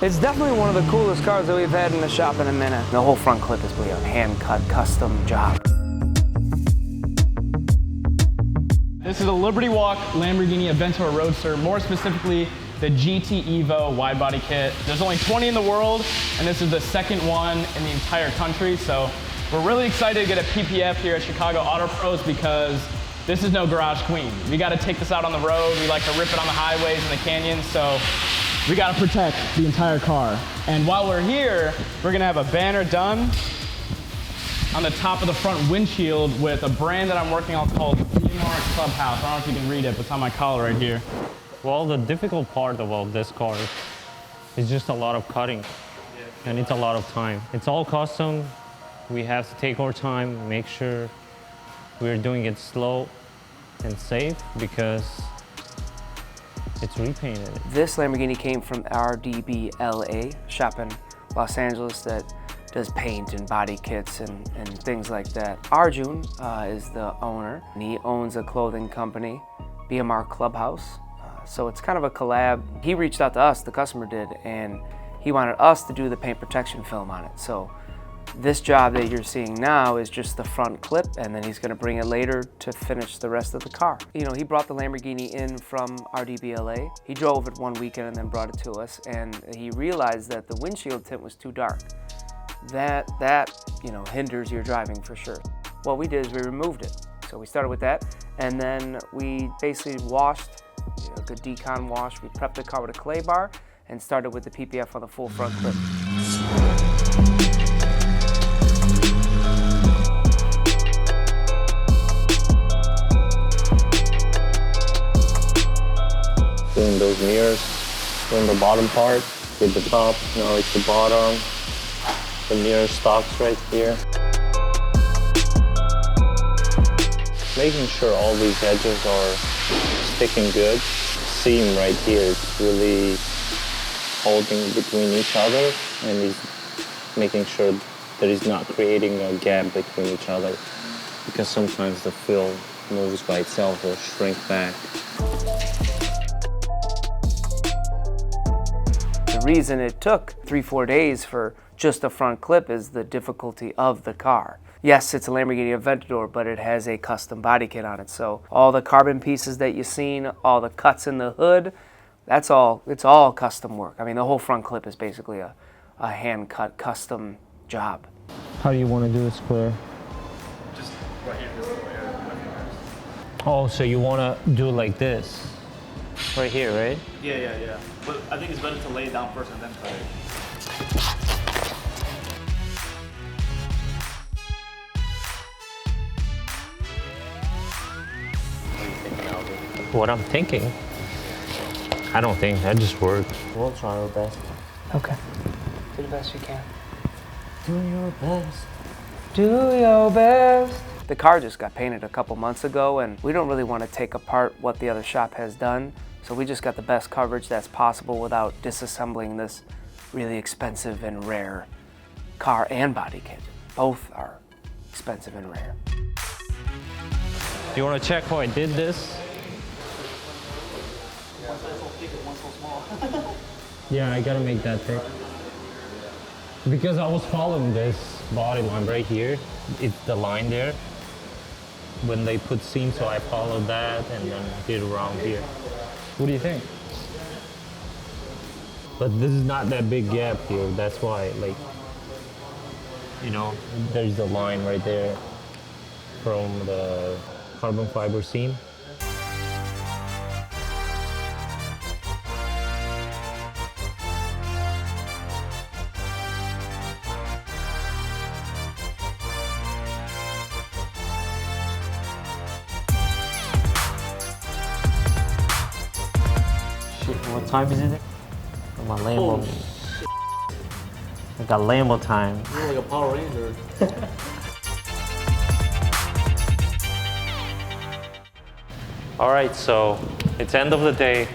It's definitely one of the coolest cars that we've had in the shop in a minute. The whole front clip is really a hand-cut, custom job. This is a Liberty Walk Lamborghini Aventador Roadster, more specifically the GT Evo wide body kit. There's only 20 in the world, and this is the second one in the entire country. So we're really excited to get a PPF here at Chicago Auto Pros because this is no garage queen. We got to take this out on the road. We like to rip it on the highways and the canyons. So we got to protect the entire car. And while we're here, we're gonna have a banner done on the top of the front windshield with a brand that I'm working on called Clubhouse. I don't know if you can read it, but it's on my collar right here. Well, the difficult part about this car is just a lot of cutting, and it's a lot of time. It's all custom. We have to take our time, make sure we're doing it slow and safe because it's repainted. This Lamborghini came from RDBLA, shop in Los Angeles that does paint and body kits and things like that. Arjun is the owner, and he owns a clothing company, BMR Clubhouse. So it's kind of a collab. He reached out to us, the customer did, and he wanted us to do the paint protection film on it. So this job that you're seeing now is just the front clip, and then he's gonna bring it later to finish the rest of the car. You know, he brought the Lamborghini in from RDBLA. He drove it one weekend and then brought it to us, and he realized that the windshield tint was too dark. That you know, hinders your driving for sure. What we did is we removed it. So we started with that, and then we basically washed, a good decon wash. We prepped the car with a clay bar and started with the PPF on the full front clip. Doing those mirrors, doing the bottom part with the top, now it's the bottom. The mirror stocks right here. Making sure all these edges are sticking good. Seam right here is really holding between each other and is making sure that it's not creating a gap between each other because sometimes the fill moves by itself or shrink back. The reason it took 3-4 days for just the front clip is the difficulty of the car. Yes, it's a Lamborghini Aventador, but it has a custom body kit on it. So all the carbon pieces that you've seen, all the cuts in the hood, it's all custom work. I mean, the whole front clip is basically a hand-cut custom job. How do you want to do it, Square? Just right here, this way. Oh, so you want to do it like this? Right here, right? Yeah. But I think it's better to lay it down first and then cut it. What I'm thinking? I don't think, that just worked. We'll try our best. Okay. Do the best you can. Do your best. Do your best. The car just got painted a couple months ago, and we don't really want to take apart what the other shop has done. So we just got the best coverage that's possible without disassembling this really expensive and rare car and body kit. Both are expensive and rare. Do you want to check how I did this? Yeah, I gotta make that thick. Because I was following this body line right here. It's the line there. When they put seam, so I followed that and then did around here. What do you think? But this is not that big gap here. That's why, like, you know, there's the line right there from the carbon fiber seam. What time is it? My Lambo. I got Lambo time. You're like a Power Ranger. All right, so it's end of the day,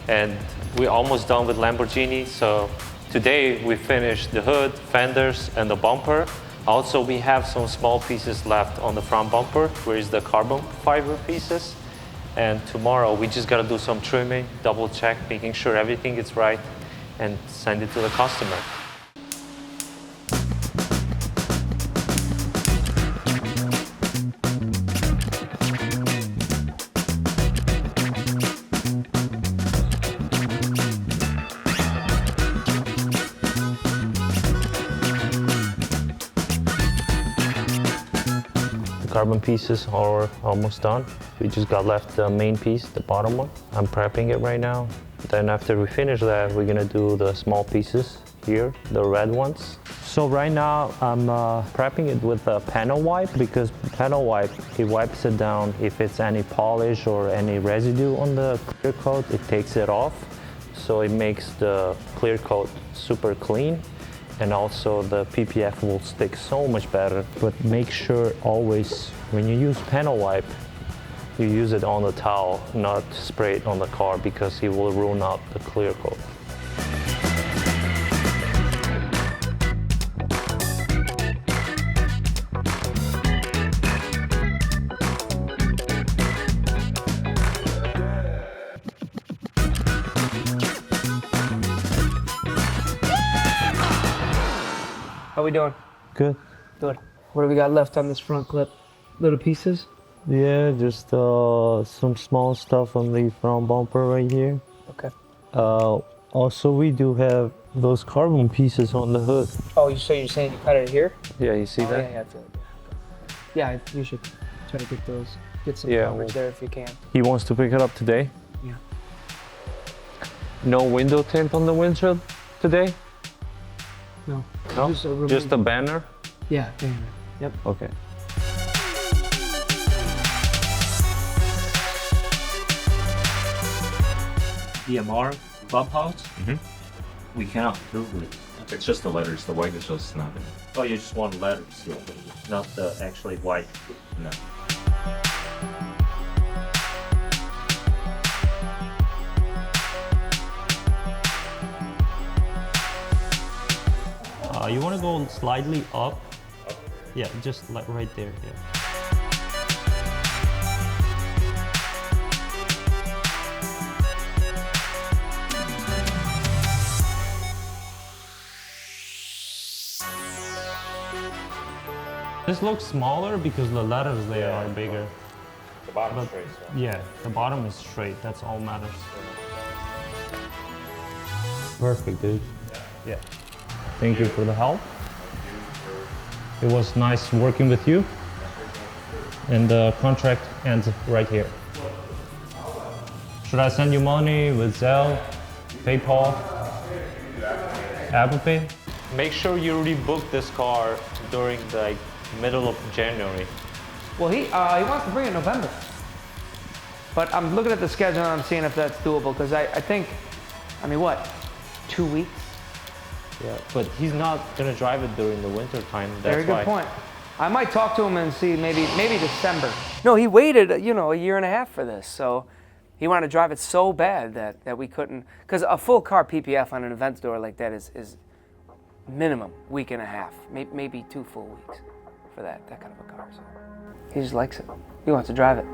and we're almost done with Lamborghini. So today we finished the hood, fenders, and the bumper. Also, we have some small pieces left on the front bumper, where is the carbon fiber pieces. And tomorrow we just gotta do some trimming, double check, making sure everything is right. and send it to the customer. Carbon pieces are almost done. We just got left the main piece, the bottom one. I'm prepping it right now. Then after we finish that, we're gonna do the small pieces here, the red ones. So right now I'm prepping it with a panel wipe, because panel wipe, it wipes it down. If it's any polish or any residue on the clear coat, it takes it off. So it makes the clear coat super clean. And also the PPF will stick so much better. But make sure always when you use panel wipe, you use it on the towel, not spray it on the car, because it will ruin out the clear coat. How we doing? Good. Good. What do we got left on this front clip? Little pieces? Yeah, just some small stuff on the front bumper right here. Okay. Also, we do have those carbon pieces on the hood. Oh, so you're saying you cut it here? Yeah, you see that? Yeah, I feel it. Yeah, you should try to get those. Get some coverage there if you can. He wants to pick it up today. Yeah. No window tint on the windshield today? No. No? Just a banner? Yeah, banner. Yep. Okay. DMR clubhouse. We cannot prove it. It's just the letters. The white is just not in it. Oh, you just want letters, not the actually white. No. You want to go slightly up? Yeah, just like right there. Yeah. This looks smaller because the letters there are bigger. The bottom straight. So. Yeah, the bottom is straight. That's all matters. Perfect, dude. Yeah. Thank you for the help. It was nice working with you. And the contract ends right here. Should I send you money with Zelle, PayPal, Apple Pay? Make sure you rebook this car during the middle of January. Well, he wants to bring it in November. But I'm looking at the schedule and I'm seeing if that's doable, because I think, I mean, what, 2 weeks? Yeah, but he's not gonna drive it during the winter time. That's Very good why. point. I might talk to him and see maybe December. No, he waited, a year and a half for this, so he wanted to drive it so bad that we couldn't, because a full car PPF on an Aventador like that is minimum week and a half, maybe 2 full weeks for that kind of a car. So he just likes it. He wants to drive it.